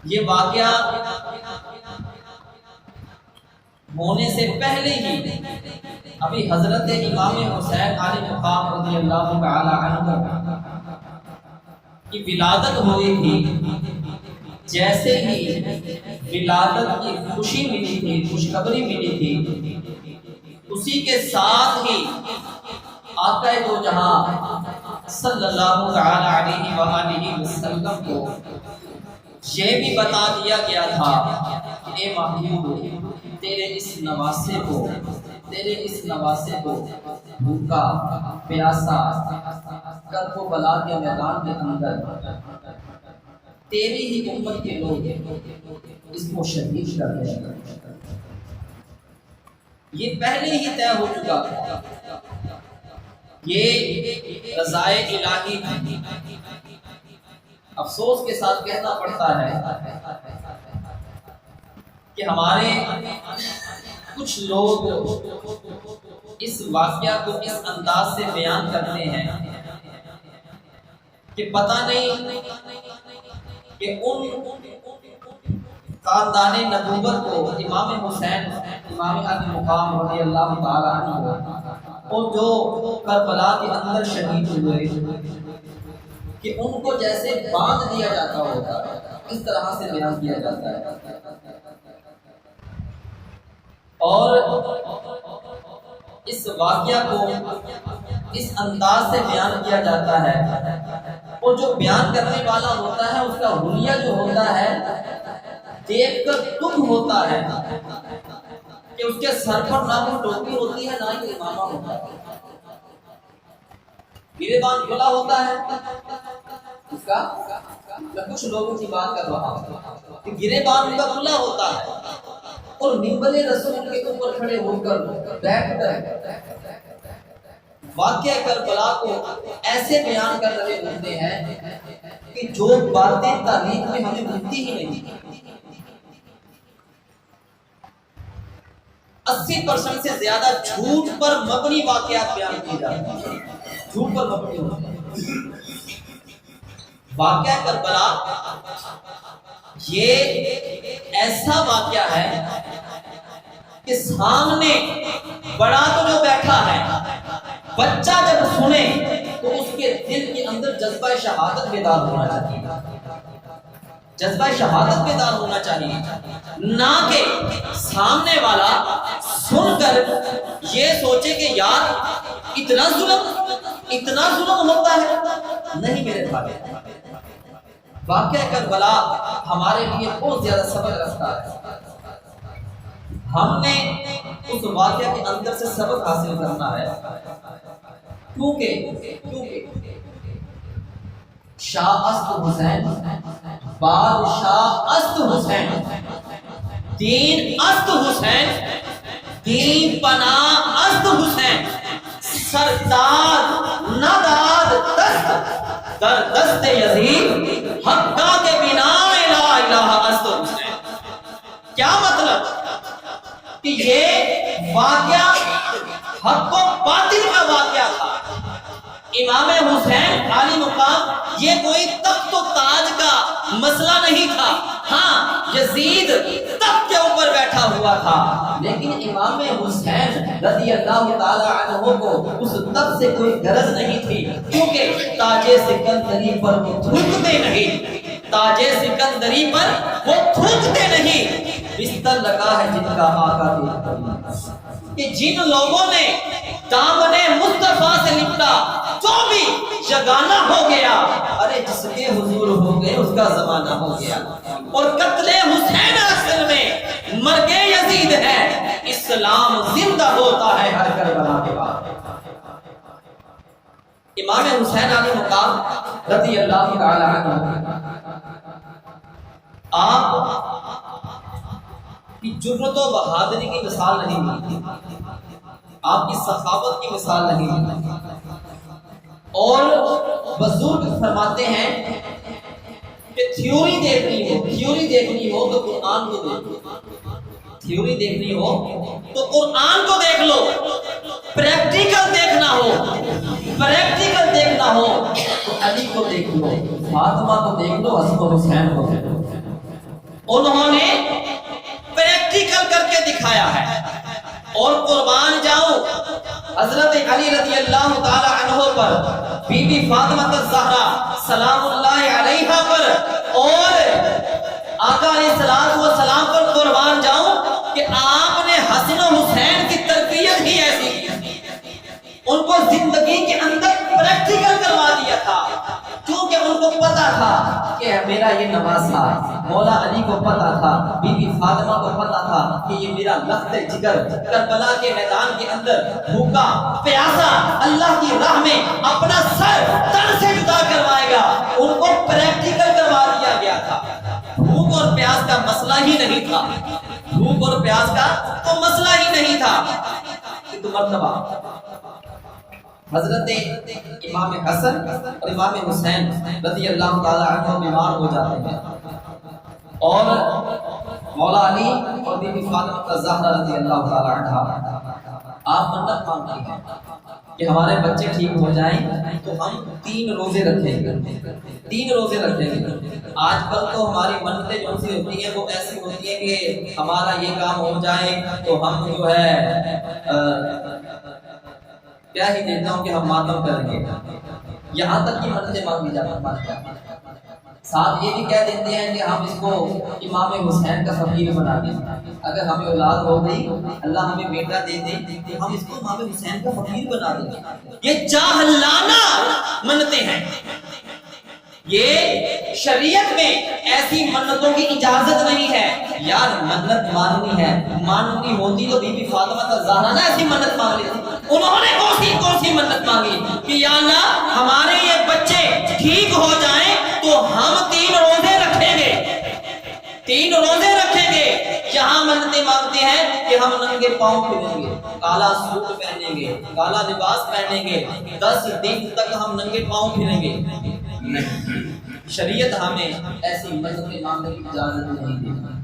یہ واقعہ ہونے سے پہلے ہی ابھی حضرت امام حسین علیہ مقام رضی اللہ تعالی عنہ کی ولادت ہوئی تھی۔ جیسے ہی ولادت کی خوشی ملی تھی، خوشخبری ملی تھی، اسی کے ساتھ ہی آقا دو جہاں صلی اللہ تعالی علیہ وآلہ وسلم کو یہ بھی بتا دیا گیا تھا کہ اے محبوب، تیرے اس نواسے کو بھوکا پیاسا کربلا کے میدان کے اندر تیری ہی امت کے لوگ اس کو شہید کر دیں گے۔ یہ پہلے ہی طے ہو چکا تھا، یہ رضائے الہی تھی۔ افسوس کے ساتھ کہنا پڑتا ہے کہ ہمارے کچھ لوگ اس واقعہ کو اس انداز سے بیان کرتے ہیں کہ پتہ نہیں کہ ان خاندان نبوت کو امام حسین امام علی مقام رضی اللہ تعالی عنہ اور جو کربلا کے اندر شہید ہوئے کہ ان کو جیسے باندھ دیا جاتا ہوگا اس طرح سے بیان کیا جاتا ہے، اور اس واقعہ کو اس انداز سے بیان کیا جاتا ہے، اور جو بیان کرنے والا ہوتا ہے اس کا حلیہ جو ہوتا ہے دیکھ کر دکھ ہوتا ہے کہ اس کے سر پر نہ کوئی ٹوپی ہوتی ہے نہ ہی امامہ ہوتا ہے، گریبان کھلا ہوتا ہے اس کا۔ میں کچھ لوگوں کی بات کر رہا ہوں کہ گریبان کا کھلا ہوتا ہے اور منبر رسول کے اوپر کھڑے ہو کر بیٹھ کر واقعہ کربلا کو ایسے بیان کر رہے ہوتے ہیں کہ جو باتیں تاریخ میں ہمیں ملتی ہی نہیں۔ 80% سے زیادہ جھوٹ پر مبنی واقعات بیان کیے جاتے ہیں، جھوٹ پر مبنی ہوتے ہیں۔ واقعہ کربلا یہ ایسا واقعہ ہے کہ سامنے بڑا تو جو بیٹھا ہے، بچہ جب سنے تو اس کے دل کے اندر جذبہ شہادت بیدار ہونا چاہیے، جذبہ شہادت بیدار ہونا چاہیے، نہ کہ سامنے والا سن کر یہ سوچے کہ یار اتنا ظلم ہوتا ہے۔ نہیں میرے بھائی، واقعہ کربلا ہمارے لیے بہت زیادہ سبق رکھتا ہے۔ ہم نے اس واقعہ کے اندر سے سبق حاصل کرنا ہے، کیونکہ شاہ است حسین، بادشاہ است حسین، دین است حسین، دین پناہ است حسین، سرداد نداد دست در دست یزید، حقا کے بنا الہ الہ است حسین۔ کیا مطلب کہ یہ واقعہ حق و باطل کا واقعہ تھا۔ امام حسین علی مقام یہ کوئی تخت و تاج کا مسئلہ نہیں تھا۔ ہاں یزید تخت کے اوپر بیٹھا ہوا تھا، لیکن امام حسین رضی اللہ تعالی عنہ کو اس تخت سے کوئی غرض نہیں تھی، کیونکہ تاج سکندری پر وہ تھوکتے نہیں، تاج سکندری پر وہ تھوکتے نہیں۔ بستر لگا ہے جن کا آقا دیکھتا کہ جن لوگوں نے دامن مصطفیٰ سے لپٹا جو بھی یگانہ ہو گیا، ارے جس کے حضور ہو گئے اس کا زمانہ ہو گیا۔ اور قتل حسین اصل میں مرگ یزید ہے، اسلام زندہ ہوتا ہے ہر کربلا کے بعد۔ امام حسین علیہ مقام رضی اللہ تعالی عنہ آپ کی جرأت و بہادری کی مثال نہیں ملتی، آپ کی سخاوت کی مثال نہیں ملتی، اور بزرگ فرماتے ہیں کہ تھیوری دیکھنی ہو تو قرآن کو دیکھو، تھیوری دیکھنی ہو تو قرآن کو دیکھ لو، پریکٹیکل دیکھنا ہو تو علی کو دیکھ لو، فاطمہ کو دیکھ لو، حسن و حسین کو دیکھ لو۔ انہوں نے پریکٹیکل کر کے دکھایا ہے. اور قربان جاؤں حضرت علی رضی اللہ تعالی عنہ پر، بی بی فاطمہ الزہرا سلام اللہ علیہا پر، اور آقا علیہ السلام پر قربان جاؤں کہ آپ نے حسن و حسین کی تربیت ہی ایسی کی، ان کو زندگی کے اندر پریکٹیکل کروا دیا تھا. کیونکہ ان کو پتا تھا کہ میرا یہ نواسا، مولا علی کو پتا تھا، بی بی فاطمہ کو پتا تھا کہ یہ میرا لخت جگر کربلا کے میدان کے اندر بھوکا پیاسا اللہ کی راہ میں اپنا سر تن سے جدا کروائے گا. ان کو پریکٹیکل کروا دیا گیا تھا. بھوک اور پیاس کا مسئلہ ہی نہیں تھا، بھوک اور پیاس کا تو مسئلہ ہی نہیں تھا. تو مرتبہ حضرت امام حسن اور امام حسین رضی اللہ تعالی عنہ بیمار ہو جاتے ہیں، اور مولا علی اور بی بی فاطمہ الزہرا رضی اللہ تعالی عنہا آپ منت مانگتی ہیں کہ ہمارے بچے ٹھیک ہو جائیں تو ہم 3 روزے رکھیں گے. 3 روزے رکھیں گے. آج کل تو ہماری منتیں جو سی ہوتی ہیں وہ ایسی ہوتی ہیں کہ ہمارا یہ کام ہو جائے تو ہم جو ہے کیا ہی دیتا ہوں کہ ہم ماتم کریں گے. یہاں تک کی منتیں مانگی جاتی ہیں. ساتھ یہ بھی کہہ دیتے ہیں کہ ہم اس کو امام حسین کا فقیر بنا دیں. اگر ہمیں اولاد ہو گئی، اللہ ہمیں بیٹا دے دے تو ہم اس کو امام حسین کا فقیر بنا دیں گے. یہ جاہلانہ منتیں ہیں. یہ شریعت میں ایسی منتوں کی اجازت نہیں ہے. یار منت ماننی ہے، ماننی ہوتی تو بی بی فاطمہ الزہرا نے ایسی منت مانگ لی تھی. انہوں نے کون سی منت مانگی کہ یا اللہ ہمارے یہ بچے ٹھیک ہو جائیں تو ہم 3 روزے رکھیں گے. 3 روزے رکھیں گے. یہاں منتیں مانگتے ہیں کہ ہم ننگے پاؤں پھریں گے، کالا سوٹ پہنیں گے، کالا لباس پہنیں گے، 10 دن تک ہم ننگے پاؤں پھریں گے. نہیں، شریعت ہمیں ایسی منتیں مانگنے کی اجازت نہیں دیتی.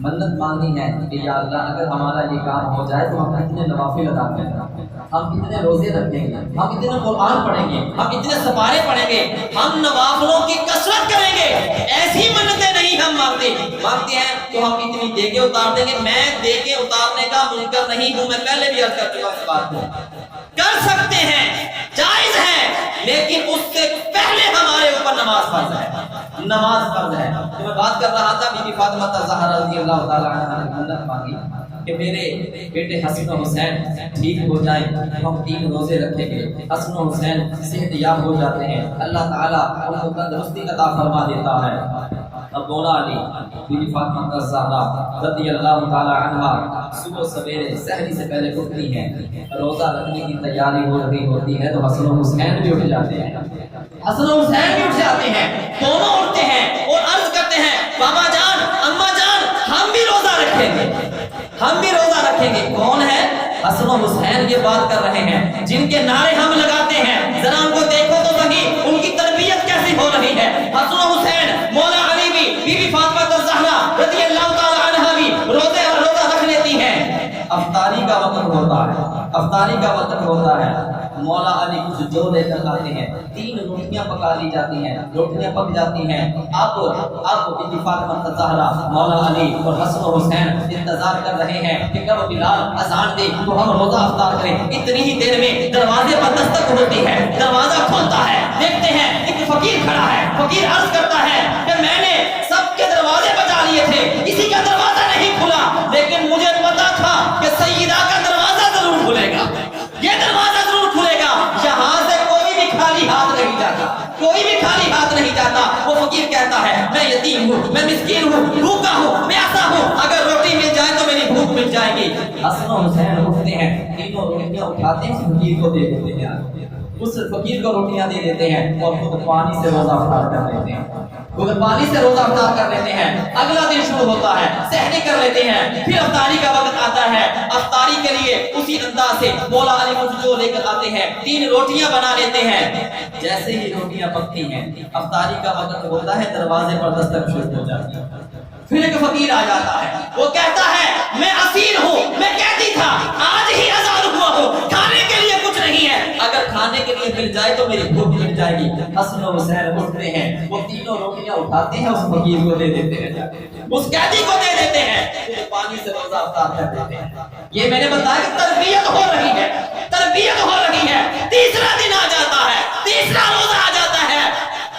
منت مانگنی ہے کہ یا اللہ اگر ہمارا یہ کام ہو جائے تو ہم اتنے نوافل ادا کریں گے، ہم اتنے روزے رکھیں گے، ہم اتنے قرآن پڑھیں گے، ہم اتنے سپارے پڑھیں گے، ہم نوافلوں کی کثرت کریں گے. ایسی منتیں نہیں ہم مانگتے ہیں تو ہم اتنی دیگیں اتار دیں گے. میں دیگیں اتارنے کا منکر نہیں ہوں، میں پہلے بھی عرض کر چکا اس بات کو. کر سکتے ہیں، جائز ہے، لیکن اس سے پہلے ہمارے اوپر نماز فرض ہے. نماز فرض ہے. تو میں بات کر رہا تھا بی بی فاطمہ الزہرا رضی اللہ تعالی عنہا نے منت مانگی کہ میرے بیٹے حسن و حسین ٹھیک ہو جائیں، ہم 3 روزے رکھیں گے. حسن و حسین صحت یاب ہو جاتے ہیں، اللہ تعالیٰ ان کو تندرستی عطا فرما دیتا ہے. اب مولا علی بی بی فاطمہ الزہرا رضی اللہ تعالی عنہا صبح سویرے سحری سے پہلے اٹھتی ہیں، روزہ رکھنے کی تیاری ہو رہی ہوتی ہے تو حسن و حسین بھی اٹھ جاتے ہیں. حسن و حسین بھی اٹھ جاتے ہیں، دونوں اٹھتے ہیں اور عرض کرتے ہیں بابا جان، اماں جان، ہم بھی روزہ رکھیں گے، ہم بھی روزہ رکھیں گے. کون ہے؟ حسن و حسین یہ بات کر رہے ہیں جن کے نعرے ہم لگاتے ہیں. ذرا ان کو دیکھو تو صحیح، ان کی تربیت کیسی ہو رہی ہے. حسن و حسین، مولا علی بھی، بی بی فاطمہ الزہرا رضی اللہ تعالی عنہا بھی روزہ رکھ لیتی ہیں. افطاری کا وقت ہوتا ہے، افطاری کا وقت ہوتا ہے. مولا علی کچھ جو لے کر آتے ہیں، 3 روٹیاں پکا لی جاتی ہیں، روٹیاں پک جاتی ہیں. اب بی بی فاطمہ الزہرا، مولا علی اور حسن و حسین انتظار کر رہے ہیں کہ کب بلال اذان دے تو ہم روزہ افطار کریں. اتنی ہی دیر میں دروازے پر دستک ہوتی ہے، دروازہ کھلتا ہے، دیکھتے ہیں ایک فقیر کھڑا ہے. فقیر عرض کرتا ہے کہ میں نے سب کے دروازے بجا لیے تھے، کسی کا دروازہ نہیں کھلا، لیکن مجھے پتا تھا کہ سیدہ کا دروازہ ضرور کھلے گا، یہ دروازہ ضرور کھلے گا. یہاں سے کوئی بھی خالی ہاتھ نہیں جاتا، کوئی بھی خالی ہاتھ نہیں جاتا. وہ فقیر کہتا ہے میں یتیم ہوں، میں مسکین ہوں، بھوکا ہوں، پیاسا ہوں، اگر روٹی مل جائے تو میری بھوک مل جائے گی. حسن و حسین اٹھتے ہیں، 3 روٹیاں اٹھاتے ہیں، فقیر کو دے دیتے ہیں. اس فقیر کو روٹیاں دے دیتے ہیں اور خود پانی سے روزہ افطار کر لیتے ہیں. خود پانی سے روزہ افطار کر لیتے ہیں. اگلا دن شروع ہوتا ہے، سحری کر لیتے ہیں. پھر افطاری کا وقت آتا ہے. افطاری کے لیے اسی انداز سے مولا علی کچھ جو لے کر آتے ہیں، 3 روٹیاں بنا لیتے ہیں. جیسے ہی روٹیاں پکتی ہیں، افطاری کا وقت ہوتا ہے، دروازے پر دستک شروع ہو جاتی ہے. پھر ایک فقیر آ جاتا ہے، وہ کہتا ہے میں اسیر ہوں، میں قیدی تھا، آج ہی آزاد ہوا ہوں، کھانے کے لیے کچھ نہیں ہے، اگر کھانے کے لیے مل جائے تو میری بھوک مٹ جائے گی۔ حسن و حسین اٹھتے ہیں، وہ تینوں روٹیاں اٹھاتے ہیں، اس فقیر کو دے دیتے ہیں، اس قیدی کو دے دیتے ہیں، پھر پانی سے روزہ افطار کر دیتے ہیں۔ یہ میں نے بتایا کہ تربیت ہو رہی ہے، تربیت ہو رہی ہے۔ تیسرا دن آ جاتا ہے، تیسرا روزہ آ جاتا ہے،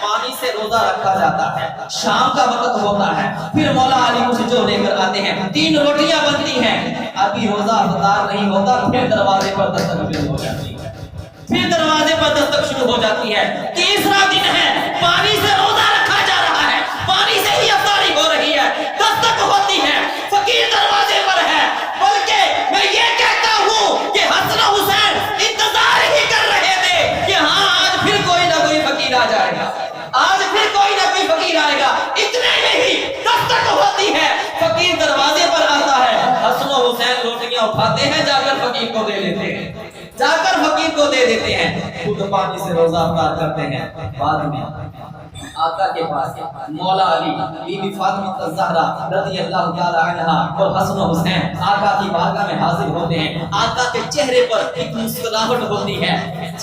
پانی سے روزہ رکھا جاتا ہے، شام کا وقت ہوتا ہے، پھر مولا علی مجھے جو لے کر آتے ہیں، 3 روٹیاں بنتی ہیں، ابھی روزہ افطار نہیں ہوتا، پھر دروازے پر دستک شروع ہو جاتی ہے، پھر دروازے پر دستک شروع ہو جاتی ہے۔ تیسرا دن ہے، پانی سے روزہ رکھا جا رہا ہے، پانی سے ہی افطاری ہو رہی ہے، دستک ہوتی ہے، فقیر دروازے پر ہے، بلکہ میں یہ کہتا ہوں کہ حسن و حسین انتظار ہی کر رہے تھے کہ ہاں آج پھر کوئی نہ کوئی فقیر آ جائے گا، آج پھر کوئی نہ کوئی فقیر آئے گا۔ اتنے میں ہی دستک ہوتی ہے، فقیر دروازے پر آتا ہے، حسن و حسین روٹیاں اٹھاتے ہیں، جا کر فقیر کو دے دیتے ہیں، جا کر فقیر کو دے دیتے ہیں، خود پانی سے روزہ افطار کرتے ہیں۔ بعد میں آقا کے پاس مولا علی، بی بی فاطمہ الزہرا رضی اللہ تعالی عنہا اور حسن و حسین آقا کی بارگاہ میں حاضر ہوتے ہیں۔ آقا کے چہرے پر ایک مسکراہٹ ہوتی ہے،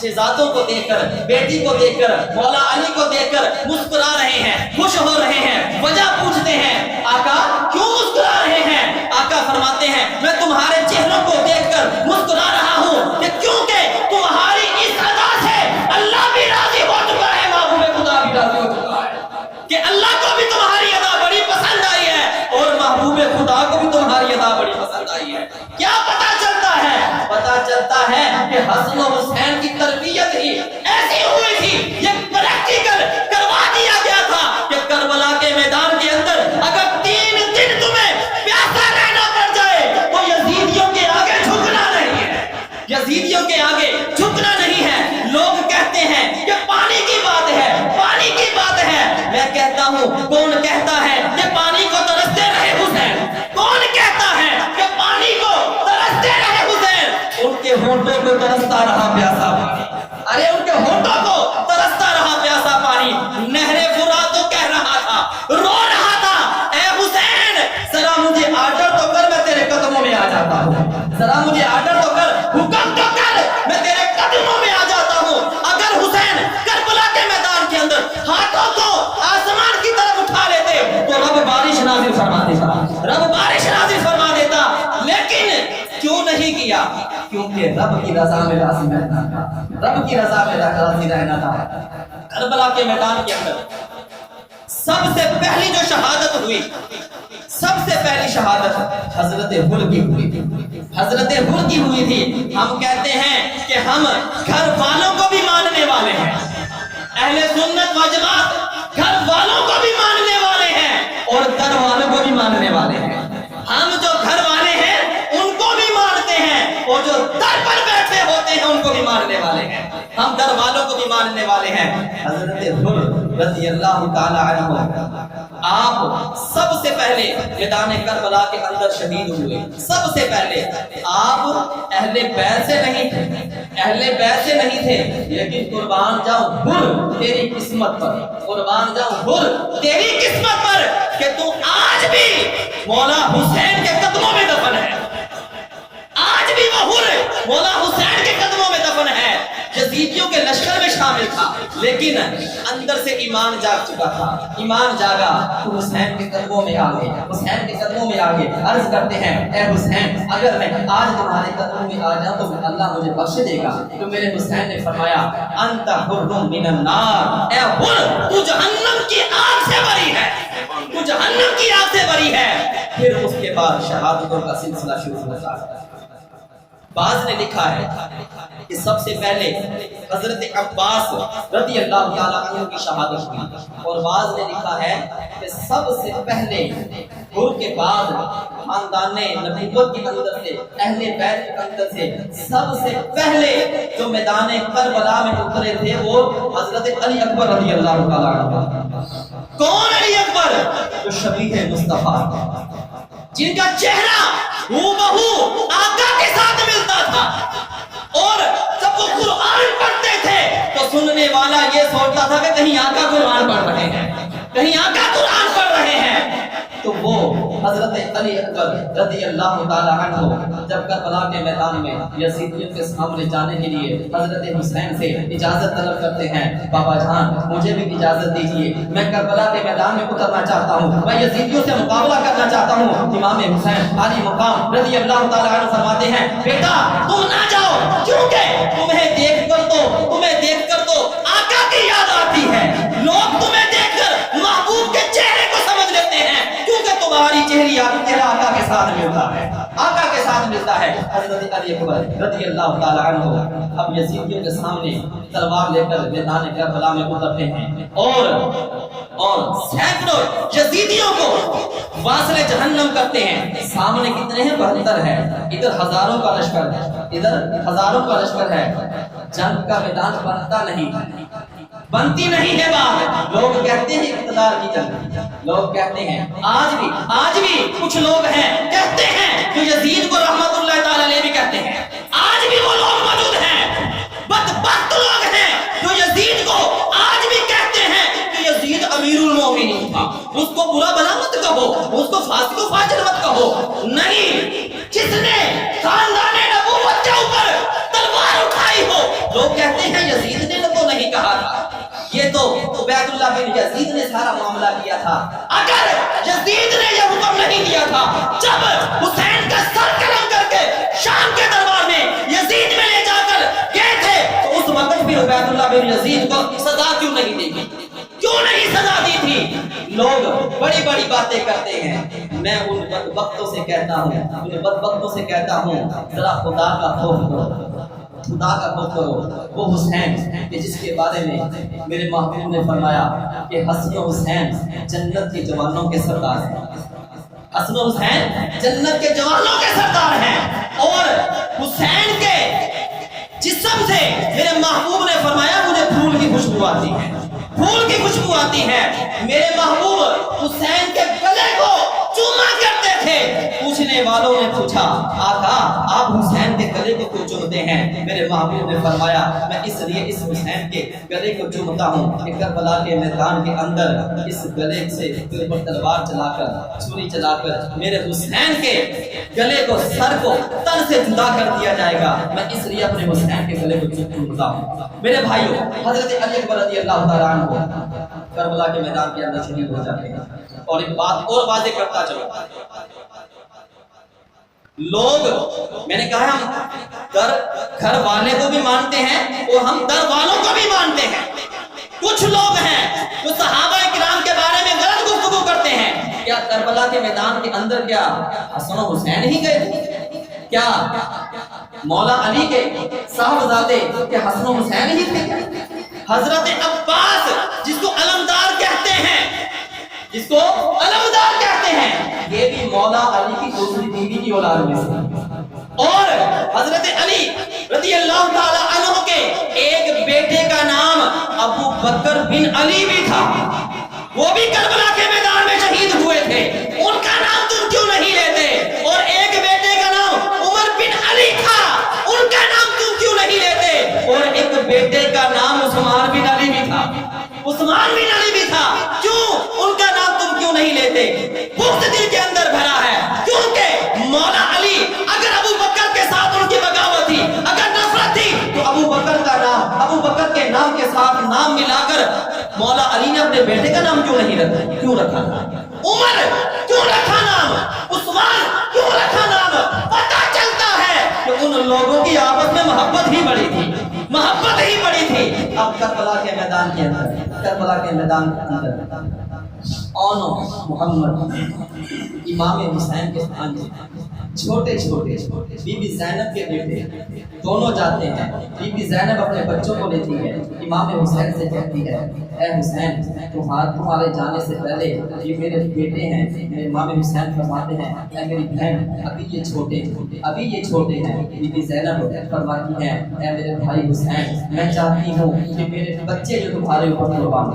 شہزادوں کو دیکھ کر، بیٹی کو دیکھ کر، مولا علی کو دیکھ کر مسکرا رہے ہیں، خوش ہو رہے ہیں، وجہ پوچھتے ہیں آقا کیوں مسکرا رہے ہیں؟ آقا فرماتے ہیں میں تمہارے چہروں کو دیکھ کر مسکرا رہا ہوں کہ کیونکہ تمہاری اس ادا سے اللہ بھی راضی ہو چکا ہے، محبوب خدا بھی راضی ہو چکا ہے، کہ اللہ کو بھی تمہاری ادا بڑی پسند آئی ہے اور محبوب خدا کو بھی تمہاری ادا بڑی پسند آئی ہے۔ کیا پتہ چلتا ہے؟ پتہ چلتا ہے کہ حسن و حسین کی تربیت ہی ایسی ہوئی تھی، یہ پریکٹیکل کروا دیا گیا تھا کہ کربلا کے میدان کے اندر اگر 3 دن تمہیں پیاسا رہنا پڑ جائے تو یزیدیوں کے آگے جھکنا نہیں ہے، یزیدیوں کے آگے جھکنا نہیں ہے۔ لوگ کہتے ہیں کہ پانی کی بات ہے، پانی کی بات ہے، میں کہتا ہوں کون کہتا ہے کہ پانی کو ترستے رہے حسین؟ کون کہتا ہے کہ پانی کو ترستے رہے حسین؟ ان کے ہونٹوں کو ترستا رہا پیاسا پانی، ارے ان کے ہونٹوں کو ترستا رہا پیاسا پانی۔ نہر فرات تو کہہ رہا تھا، رو رہا تھا، اے حسین ذرا مجھے آرڈر تو کر، میں تیرے قدموں میں آ جاتا ہوں، ذرا مجھے آرڈر تو کر، حکم تو کر، میں تیرے قدموں میں آ جاتا ہوں۔ اگر حسین کربلا کے میدان کے اندر ہاتھوں کو آسمان کی طرف اٹھا لیتے تو رب بارش نازل فرما دیتا، رب بارش نازل فرما دیتا، لیکن کیوں نہیں کیا؟ کیونکہ رب کی رضا میں راضی رہنا تھا، رب کی رضا میں راضی رہنا تھا۔ کربلا کے میدان کے اندر سب سے پہلی جو شہادت ہوئی، سب سے پہلی شہادت حضرت حر کی ہوئی تھی، حضرت حر کی ہوئی تھی۔ ہم کہتے ہیں کہ ہم گھر والوں کو بھی ماننے والے ہیں، اہل سنت و جماعت گھر والوں کو بھی ماننے والے ہیں اور در والوں کو بھی ماننے والے ہیں۔ ہم جو گھر والے ہیں ان کو بھی مانتے ہیں اور جو در پر بیٹھے ہوتے ہیں ان کو بھی ماننے والے ہیں، ہم در والوں کو بھی ماننے والے ہیں۔ حضرت حر رضی اللہ تعالی عنہ آپ سب سے پہلے میدان کربلا کے اندر شہید ہوئے، سب سے پہلے۔ آپ اہل بیت سے نہیں تھے، اہل بیت سے نہیں تھے، لیکن قربان جاؤں حر تیری قسمت پر، قربان جاؤں حر تیری قسمت پر کہ تو آج بھی مولا حسین کے قدموں میں دفن ہے، آج بھی وہ حر مولا حسین کے قدموں میں دفن ہے۔ یزیدیوں کے لشکر میں شامل تھا لیکن اندر سے ایمان جاگ چکا تھا، ایمان جاگا تو حسین کے قدموں میں آ گئے، حسین کے قدموں میں آ گئے۔ عرض کرتے ہیں اے حسین اگر میں آج تمہارے قدموں میں آ جاؤں تو اللہ مجھے بخش دے گا؟ تو میرے حسین نے فرمایا انت حر من النار، اے حر تو جہنم کی آگ سے بری ہے، تو جہنم کی آگ سے بری ہے۔ پھر اس کے بعد شہادتوں کا سلسلہ شروع ہوتا ہے۔ بعض نے لکھا ہے کہ سب سے پہلے حضرت عباس رضی اللہ تعالیٰ عنہ کی شہادت ہوئی، اور بعض نے لکھا ہے کہ سب سے پہلے حر کے بعد خاندان نبوت کے اندر سے، اہل بیت کے اندر سے سب سے پہلے جو میدان کربلا میں اترے تھے وہ حضرت علی اکبر رضی اللہ تعالیٰ عنہ۔ کون علی اکبر؟ جو شبیہ مصطفیٰ، جن کا چہرہ ہو آقا کے ساتھ ملتا تھا، اور جب وہ قرآن پڑھتے تھے تو سننے والا یہ سوچتا تھا کہ کہیں آقا قرآن پڑھ رہے ہیں، کہیں آقا قرآن پڑھ رہے ہیں۔ تو وہ حضرت علی اکبر رضی اللہ تعالی عنہ جب کربلا کے میدان میں یزیدیوں کے سامنے جانے کے لیے حضرت حسین سے اجازت طلب کرتے ہیں، بابا جان مجھے بھی اجازت دیجیے، میں کربلا کے میدان میں اترنا چاہتا ہوں، میں یزیدیوں سے مقابلہ کرنا چاہتا ہوں۔ امام حسین علی مقام رضی اللہ تعالی عنہ فرماتے ہیں، بیٹا تم نہ جاؤ، کیونکہ تمہیں دیکھ کر تو آقا کی یاد آتی ہے، لوگ تمہیں دیکھ کر محبوب کے چہرے کو سمجھ لیتے ہیں، کیونکہ تمہاری چہرہ آقا کے ساتھ ملتا ہے، آقا کے ساتھ ملتا ہے۔ حضرت علی اکبر رضی اللہ تعالی عنہ اب یزیدیوں کے سامنے تلوار لے کر میدان کربلا میں اترتے ہیں اور سینکڑوں یزیدیوں کو واصل جہنم کرتے ہیں۔ سامنے کتنے ہیں؟ 72 ہے، ادھر ہزاروں کا لشکر ہے، جنگ کا میدان بنتی نہیں ہے بات۔ لوگ کہتے ہیں اقتدار کی جنگ، لوگ کہتے ہیں آج بھی کچھ لوگ ہیں کہتے ہیں جو یزید کو رحمت اللہ تعالی علیہ بھی کہتے ہیں، آج بھی وہ لوگ موجود ہیں، بدبخت لوگ ہیں جو یزید کو آج بھی کہتے ہیں کہ یزید امیر المومنین تھا، اس کو برا بلا مت کہو، اس کو فاسق و فاجر مت کہو۔ نہیں، جس نے خاندان نبوت کے اوپر تلوار اٹھائی ہو، لوگ کہتے ہیں یزید نے تو نہیں کہا تھا، یہ تو عبید اللہ بن یزید نے سارا معاملہ کیا تھا۔ اگر یزید نے یہ حکم نہیں دیا تھا، جب حسین کا سر قلم کر کے شام کے دربار میں یزید میں لے جا کر گئے تھے، تو اس وقت بھی عبید اللہ بن یزید کو سزا کیوں نہیں دی؟ کیوں نہیں سزا دی تھی؟ لوگ بڑی بڑی باتیں کرتے ہیں، میں ان بدبختوں سے کہتا ہوں ذرا خدا کا خوف کرو۔ وہ حسین کہ جس کے بارے میں میرے محبوب نے فرمایا کہ حسن و حسین جنت کے جوانوں کے سردار ہیں، حسن و حسین جنت کے جوانوں کے سردار ہیں، اور حسین کے جسم سے میرے محبوب نے فرمایا مجھے پھول کی خوشبو آتی ہے، پھول کی خوشبو آتی ہے۔ میرے محبوب حسین کے گلے کو چوما کرتے تھے۔ پوچھنے والوں نے پوچھا آقا آپ حسین کے گلے کو کیوں چومتے ہیں؟ میرے محبوب نے فرمایا میں اس لیے اس حسین کے گلے کو چومتا ہوں کہ کربلا کے میدان کے اندر اس گلے سے تلوار چلا کر چھری چلا کر میرے حسین کے گلے کو سر کو تن سے جدا کر دیا جائے گا، میں اس لیے اپنے حسین کے گلے کو چومتا ہوں۔ میرے بھائیوں، حضرت علی اکبر رضی اللہ تعالیٰ عنہ کربلا کے میدان کے اندر شہید ہو جاتے ہیں۔ اور ایک بات اور واضح کرتا چلو، لوگ میں نے کہا ہم گھر والے کو بھی مانتے ہیں اور ہم در والوں کو بھی مانتے ہیں۔ کچھ لوگ ہیں جو صحابہ کرام کے بارے میں غلط گفتگو کرتے ہیں۔ کیا کربلا کے میدان کے اندر کیا حسن و حسین ہی گئے تھے؟ کیا مولا علی کے صاحبزادے کے حسن و حسین ہی تھے؟ حضرت عباس جس کو علمدار کہتے ہیں، یہ بھی مولا علی کی دوسری بیوی کی اولاد میں سے، اور حضرت علی رضی اللہ تعالی عنہ کے ایک بیٹے کا نام ابو بکر بن علی بھی تھا، وہ بھی کربلا کے میدان میں شہید ہوئے تھے، ان کا نام تم کیوں نہیں لیتے؟ اور ایک بیٹے کا نام عمر بن علی تھا، ان کا نام تم کیوں نہیں لیتے؟ اور ایک بیٹے کا نام عثمان بن علی بھی تھا، کیوں ان کا نام تم کیوں نہیں لیتے؟ بغض دل کے اندر بھرا ہے، کیونکہ مولا علی اگر ابو بکر کے ساتھ ان کی بغاوت تھی، اگر نفرت تھی، تو ابو بکر کے نام کے ساتھ نام ملا کر مولا علی نے اپنے بیٹے کا نام کیوں رکھا؟ عمر کیوں رکھا نام؟ عثمان کیوں رکھا نام؟ پتہ چلتا ہے کہ ان لوگوں کی آپس میں محبت ہی بڑی تھی۔ اب کربلا کے میدان کے اندر اونو محمد امام حسین کے چھوٹے بی بی زینب کے بیٹے دونوں جاتے ہیں۔ بی بی زینب اپنے بچوں کو لیتی ہے، امام حسین سے کہتی ہے اے حسین تمہارے جانے سے پہلے یہ میرے بیٹے ہیں۔ امام حسین فرماتے ہیں اے میری بہن ابھی یہ چھوٹے ہیں۔ بی بی زینب فرماتی ہیں اے میرے بھائی حسین میں چاہتی ہوں کہ میرے بچے جو تمہارے اوپر قربان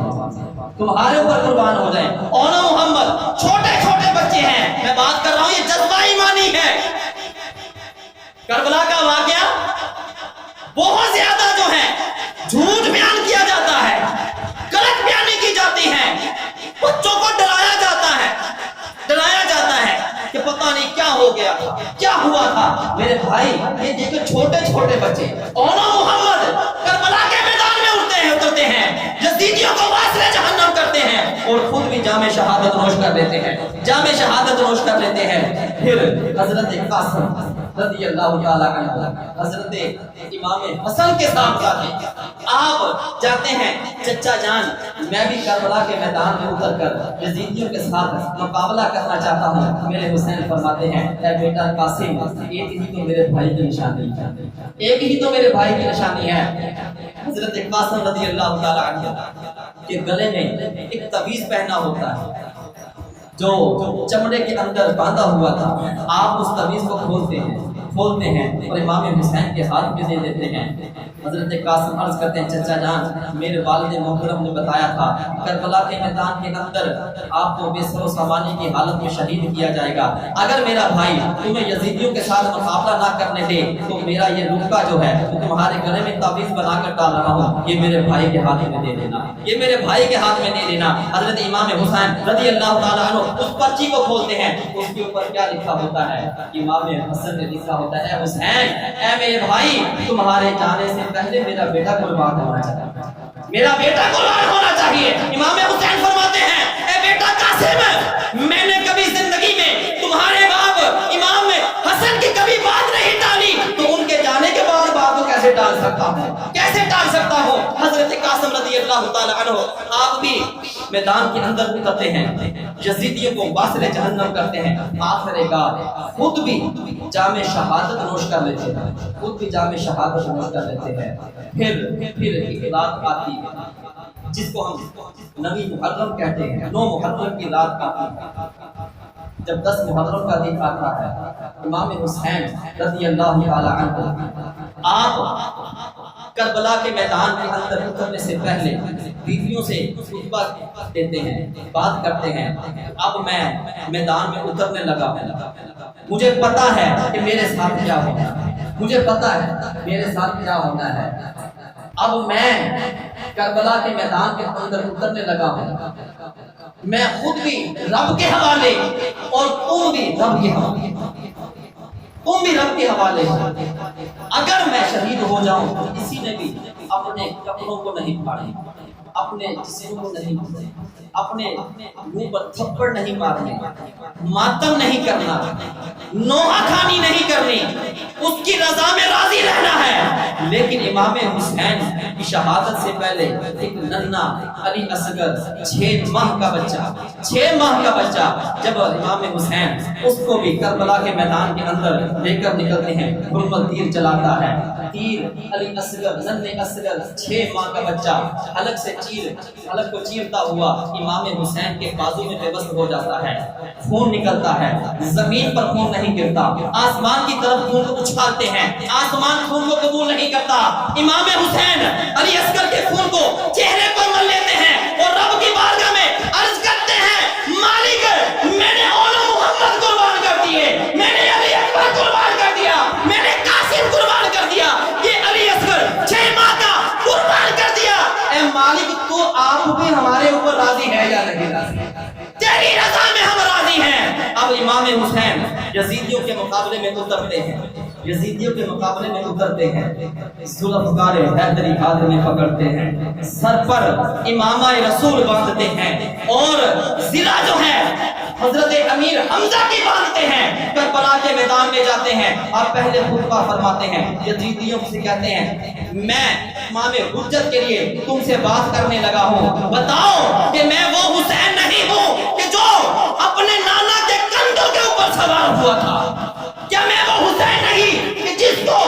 ہو جائیں۔ اونا محمد چھوٹے بچے ہیں، میں بات کر رہا ہوں یہ جذبہ ایمانی ہے۔ کربلا کا واقعہ بہت زیادہ جو ہے جھوٹ بیان کیا جاتا ہے، غلط بیانی کی جاتی ہے، بچوں کو ڈرایا ہو گیا تھا. کیا ہوا تھا میرے بھائی؟ یہ دیکھو چھوٹے چھوٹے بچے اونا محمد کربلا کے میدان میں اترتے ہیں, یزیدیوں کو واصل جہنم کرتے ہیں, اور خود بھی جام شہادت نوش کر لیتے ہیں, جام شہادت نوش کر لیتے ہیں. پھر حضرت قاسم رضی اللہ تعالیٰ عنہ حضرت امام حسن کے ساتھ آپ جاتے ہیں, چچا جان میں بھی کربلا کے میدان میں اتر کر یزیدیوں کے ساتھ مقابلہ کرنا چاہتا ہوں. میرے حسین فرماتے ہیں اے بیٹا قاسم, ایک ہی تو میرے بھائی کی نشانی ہے, ایک ہی تو میرے بھائی کی نشانی ہے. حضرت قاسم رضی اللہ تعالیٰ عنہ کے گلے میں ایک تعویذ پہنا ہوتا ہے جو چمڑے کے اندر باندھا ہوا تھا. آپ اس تعویذ کو کھولتے ہیں اور امام حسین کے ہاتھ میں دے دیتے ہیں. حضرت قاسم عرض کرتے ہیں چچا جان میرے والد محترم نے بتایا تھا کربلا کے میدان کے اندر آپ کو بے سر و سامانی کی حالت میں شہید کیا جائے گا. اگر میرا بھائی تمہیں یزیدیوں کے ساتھ مقابلہ نہ کرنے دے تو میرا یہ رکا جو ہے وہ تمہارے گلے میں تعویذ بنا کر ڈال رہا ہوں, یہ میرے بھائی کے ہاتھ میں دے دینا, یہ میرے بھائی کے ہاتھ میں دے دینا. حضرت امام حسین رضی اللہ تعالیٰ عنہ اس پرچی کو کھولتے ہیں, اس کے اوپر کیا لکھا ہوتا ہے؟ امام حسن نے لکھا ہوتا ہے اے حسین, اے میرے بھائی تمہارے جانے سے پہلے میرا بیٹا قربان ہونا چاہیے, میرا بیٹا قربان ہونا چاہیے. امام حسین فرماتے ہیں اے بیٹا قاسم, میں نے کبھی زندگی میں تمہارے باپ امام حسن کی کبھی بات نہیں ٹالی, تو ان کے جانے کے بعد بات کو کیسے ٹال سکتا ہوں, کیسے ٹال سکتا ہوں. حضرت قاسم رضی اللہ تعالیٰ عنہ آپ بھی میدان کے اندر اترتے ہیں, یزیدیوں کو واصل جہنم کرتے ہیں. آخر کار خود بھی جام شہادت نوش کر لیتے ہیں, خود بھی جام شہادت نوش کر لیتے ہیں. پھر ایک رات آتی ہے جس کو ہم نویں محرم کہتے ہیں, 9 محرم کی رات آتی ہے. جب 10 محرم کا دن آتا ہے, امام حسین رضی اللہ تعالیٰ عنہ آپ کربلا کے میدان کے اندر اترنے سے پہلے بیویوں سے خطبہ دیتے ہیں, بات کرتے ہیں. اب میں میدان میں اترنے لگا, مجھے پتا ہے کہ میرے ساتھ کیا ہونا ہے, مجھے پتا ہے میرے ساتھ کیا ہونا ہے. اب میں کربلا کے میدان کے اندر اترنے لگا ہوں, میں خود بھی رب کے حوالے اور تم بھی رب کے حوالے, تم بھی رب کے حوالے ہو. اگر میں شہید ہو جاؤں تو کسی نے بھی اپنے کپڑوں کو نہیں پھاڑے, اپنے جسم کو نہیں پھاڑے, اپنے منہ پر تھپڑ نہیں مارنے, ماتم نہیں کرنا, نوحہ کھانی نہیں کرنی, اس کی رضا میں راضی رہنا ہے. لیکن امام حسین کی شہادت سے پہلے ایک ننھا علی اصغر 6 ماہ کا بچہ جب امام حسین اس کو بھی کربلا کے میدان کے اندر لے کر نکلتے ہیں, حرمت تیر چلاتا ہے. تیر علی اصغر ننھے اصغر 6 ماہ کا بچہ حلق کو چیرتا ہوا امام حسین کے بازو میں بے بس ہو جاتا ہے. خون نکلتا ہے, زمین پر خون نہیں گرتا, آسمان کی طرف خون کو اچھالتے ہیں, آسمان خون کو قبول نہیں کرتا. امام حسین علی اصغر کے خون کو چہرے پر مل لیتے ہیں اور رب کی بارگاہ میں عرض کرتے ہیں مالک میں نے اولا محمد قربان کر دیے, میں نے علی اکبر قربان کر دیا, میں نے قاسم قربان کر دیا, یہ علی اصغر 6 ماہ کا قربان کر دیا. اے مالک تو آپ بھی ہمارے اوپر راضی ہے یا نہیں راضی؟ تیری رضا میں ہم راضی ہیں. اب امام حسین یزیدیوں کے مقابلے میں اترتے ہیں, یزیدیوں کے مقابلے میں اترتے ہیں, ذوالفقار حیدری ہاتھ میں پکڑتے ہیں, سر پر امامہ رسول باندھتے ہیں اور ضلع جو ہے حضرت امیر حمزہ کی باندھتے ہیں. کربلا کے میدان میں جاتے ہیں, آپ پہلے خطبہ فرماتے ہیں, یزیدیوں سے کہتے ہیں میں امام حجت کے لیے تم سے بات کرنے لگا ہوں, بتاؤ کہ میں وہ حسین نہیں ہوں کہ جو اپنے نانا کے کندھوں کے اوپر سوار ہوا تھا. کیا میں وہ حسین نہیں کہ جس کو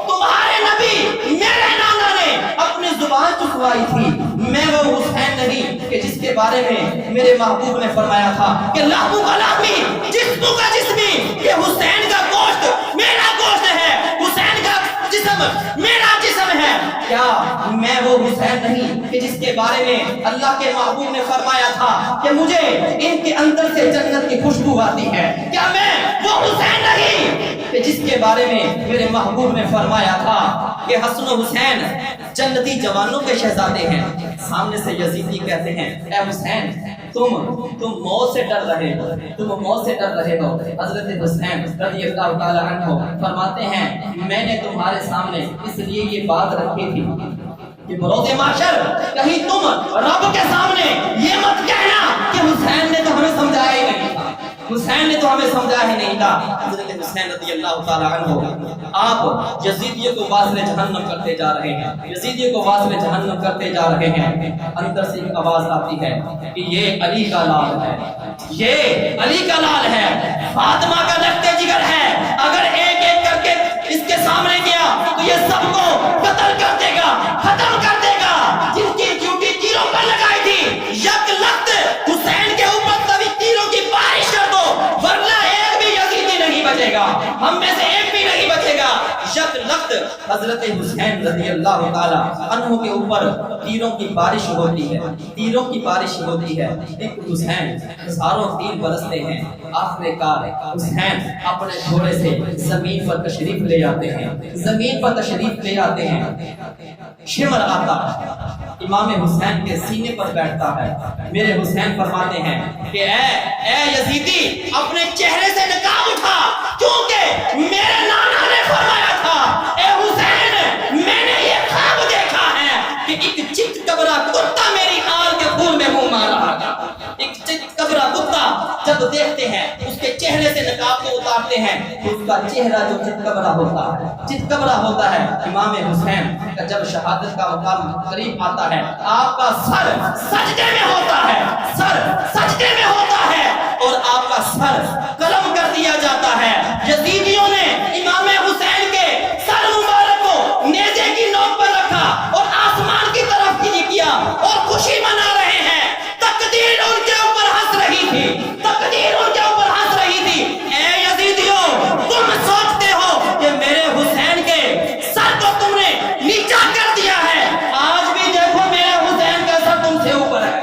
تمہارے نبی میرے نانا نے اپنی زبان چکوائی تھی؟ میں وہ حسین نہیں کہ جس کے بارے میں میرے محبوب نے فرمایا تھا کہ لہو کلامی جسم کا جسمی, کہ حسین کا گوشت میرا گوشت ہے, حسین کا جسم میرا جسم ہے. کیا میں وہ حسین نہیں کہ جس کے بارے میں اللہ کے محبوب نے فرمایا تھا کہ مجھے ان کے اندر سے جنت کی خوشبو آتی ہے؟ کیا میں وہ حسین نہیں کہ جس کے بارے میں میرے محبوب نے فرمایا تھا کہ حسن و حسین جنتی جوانوں کے شہزادے ہیں؟ سامنے سے یزیدی کہتے ہیں اے حسین تم موت سے ڈر رہے ہو، تم موت سے ڈر رہے ہو۔ حضرت حسین رضی اللہ تعالی عنہ فرماتے ہیں میں نے تمہارے سامنے اس لیے یہ بات رکھی تھی کہ بروز محشر کہیں تم رب کے سامنے یہ مت کہنا کہ حسین نے تو ہمیں سمجھایا ہی نہیں تھا، حسین نے تو ہمیں سمجھایا ہی نہیں تھا۔ حضرت حسین رضی اللہ تعالی عنہ آپ یزیدیوں کو واصل جہنم کرتے جا رہے ہیں، یزیدیوں کو واصل جہنم کرتے جا رہے ہیں۔ اندر سے ایک آواز آتی ہے کہ یہ علی کا لال ہے، یہ علی کا لال ہے، فاطمہ کا لگتے جگر ہے، اگر ایک ایک کر کے اس کے سامنے گیا تو یہ سب کو قتل کر دے گا، ختم کر دے گا۔ جن کی ڈیوٹی تیروں پر لگائی تھی یک لخت حسین کے اوپر تبھی تیروں کی بارش کر دو، ورنہ ایک بھی یزیدی نہیں بچے گا، ہم میں سے ایک بھی نہیں بچے گا۔ یک لخت حضرت حسین رضی اللہ تعالی عنہ کے اوپر تیروں کی بارش ہوتی ہے، تیروں کی بارش ہوتی ہے۔ ایک حسین ہزاروں تیر برستے ہیں، آخر کار حسین اپنے گھوڑے سے زمین پر تشریف لے آتے ہیں، زمین پر تشریف لے آتے ہیں۔ شمر آتا امام حسین کے سینے پر بیٹھتا ہے۔ میرے حسین فرماتے ہیں کہ اے یزیدی اپنے چہرے سے نقاب اٹھا، کیونکہ میرے نانا نے فرمایا تھا اے حسین میں نے یہ خواب دیکھا ہے کہ ایک چت کبرا کتا میری آل کے خون میں منہ مار رہا تھا۔ ایک چت کبرا کتا جب دیکھتے ہیں اس کے چہرے سے نقاب کو اتارتے ہیں تو اس کا چہرہ جو چت کبرا ہوتا ہے، چت کبرا ہوتا ہے۔ امام حسین کا جب شہادت کا مقام قریب آتا ہے آپ کا سر سجدے میں ہوتا ہے، سر سجدے میں ہوتا ہے اور آپ کا سر قلم کر دیا جاتا ہے۔ یزیدیوں نے امام حسین کے سر مبارک کو نیزے کی نوک پر رکھا اور آسمان کی طرف کیا اور خوشی منا رہے ہیں۔ تقدیر ان کے اوپر ہنس رہی تھی، تقدیر ان کے اوپر ہنس رہی تھی۔ اے یزیدیوں تم سوچتے ہو کہ میرے حسین کے سر کو تم نے نیچا کر دیا ہے، آج بھی دیکھو میرے حسین کا سر تم سے اوپر ہے،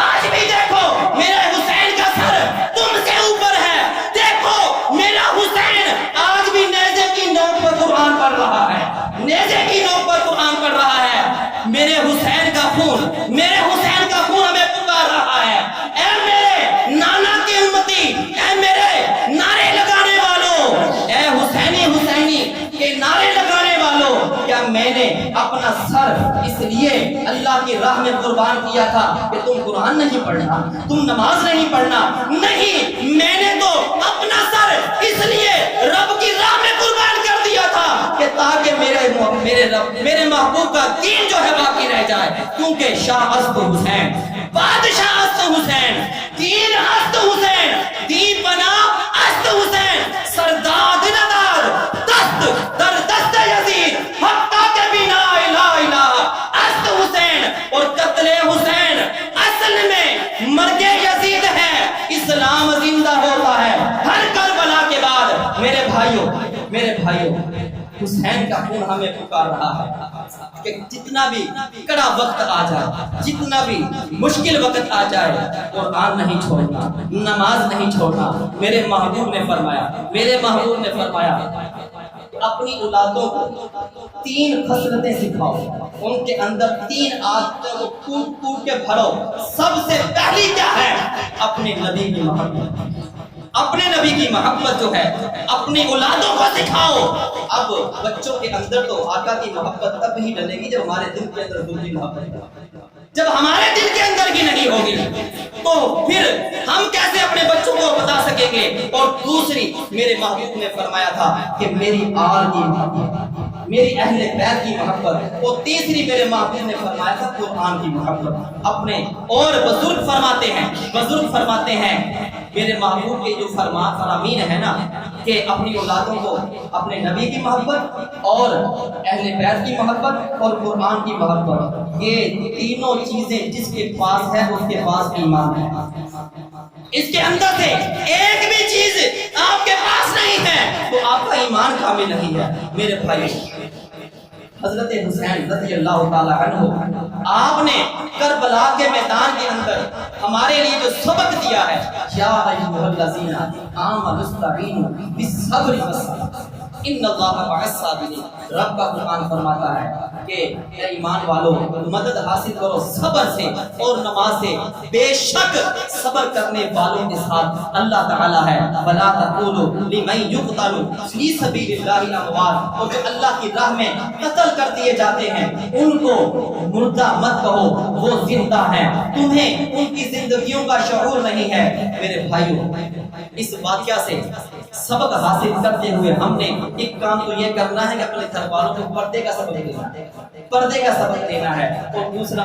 آج بھی دیکھو میرے حسین کا سر تم سے اوپر ہے۔ دیکھو میرا حسین آج بھی نیزے کی نوک پر قرآن پڑھ رہا ہے، نیزے کی نوک پر قرآن پڑھ رہا ہے۔ میرے حسین کا خون، میرے حسین کا خون ہمیں پکار رہا ہے۔ اے میرے نانا کی امتی، اے میرے نعرے لگانے والوں، اے حسینی حسینی کے نعرے لگانے والوں، کیا میں نے اپنا سر اس لیے اللہ کی راہ میں قربان کیا تھا کہ تم قرآن نہیں پڑھنا، تم نماز نہیں پڑھنا؟ نہیں، میں نے تو اپنا سر اس لیے رب کی راہ میں قربان کر دیا تھا کہ تاکہ میرے محبوب کا دین جو ہے باقی رہ جائے، کیونکہ شاہ است حسین، بادشاہ است حسین، دین است حسین، دین بنا است حسین، سرداد نداد دست در دست یزید، حقا کے بنا الہ الہ است حسین۔ اور قتل حسین اصل میں مرگ یزید ہے، اسلام زندہ ہوتا ہے ہر کربلا کے بعد۔ میرے بھائیوں حسین کا خون ہمیں پکار رہا ہے کہ جتنا بھی کڑا وقت آ جائے، جتنا بھی مشکل وقت آ جائے، قرآن نہیں چھوڑنا، نماز نہیں چھوڑنا۔ میرے محبوب نے فرمایا اپنی اولادوں کو 3 خصلتیں سکھاؤ، ان کے اندر 3 عادتوں کو کوٹ کوٹ کے بھرو۔ سب سے پہلی کیا ہے؟ اپنے نبی کی محبت، اپنے نبی کی محبت جو ہے اپنی اولادوں کو سکھاؤ۔ اب بچوں کے اندر تو آقا کی محبت تب ہی ڈلے گی جب ہمارے دل کے اندر دوسری محبت ہوگی، جب ہمارے دل کے اندر ہی نہیں ہوگی تو پھر ہم کیسے اپنے بچوں کو بتا سکیں گے؟ اور دوسری، میرے محبوب نے فرمایا تھا کہ میری آل کی محبت، میری اہل بیت کی محبت، اور تیسری میرے محبوب نے فرمایا تھا قرآن کی محبت اپنے۔ اور بزرگ فرماتے ہیں میرے محبوب کے جو فرامین ہے نا کہ اپنی اولادوں کو اپنے نبی کی محبت اور اہل بیت کی محبت اور قرآن کی محبت، یہ تینوں چیزیں جس کے پاس ہے اس کے پاس ایمان ہے۔ اس کے اندر سے ایک بھی چیز آپ کے پاس نہیں ہے تو آپ کا ایمان کامل نہیں ہے۔ میرے بھائی حضرت حسین رضی اللہ تعالی عنہ آپ نے کربلا کے میدان کے اندر ہمارے لیے جو سبق دیا ہے، یا ایھا الذین آمنوا استعینوا بالصبر والصلاۃ، ان اللہ مع الصابرین، رب کا قرآن فرماتا ہے کہ اے ایمان والو مدد حاصل کرو صبر سے اور نماز سے، بے شک صبر کرنے والوں کے ساتھ اللہ تعالی ہے۔ ولا تقولوا لمن يقتل فی سبیل اللہ اموات، اور جو اللہ کی راہ میں قتل کر دیے جاتے ہیں ان کو مردہ مت کہو، وہ زندہ ہیں، تمہیں ان کی زندگیوں کا شعور نہیں ہے۔ میرے بھائیوں، اس واقعہ سے سبق حاصل کرتے ہوئے ہم نے ایک کام تو یہ کرنا ہے کہ اپنے گھر والوں کو پردے کا سبق دینا ہے، پردے کا سبق دینا ہے، اور دوسرا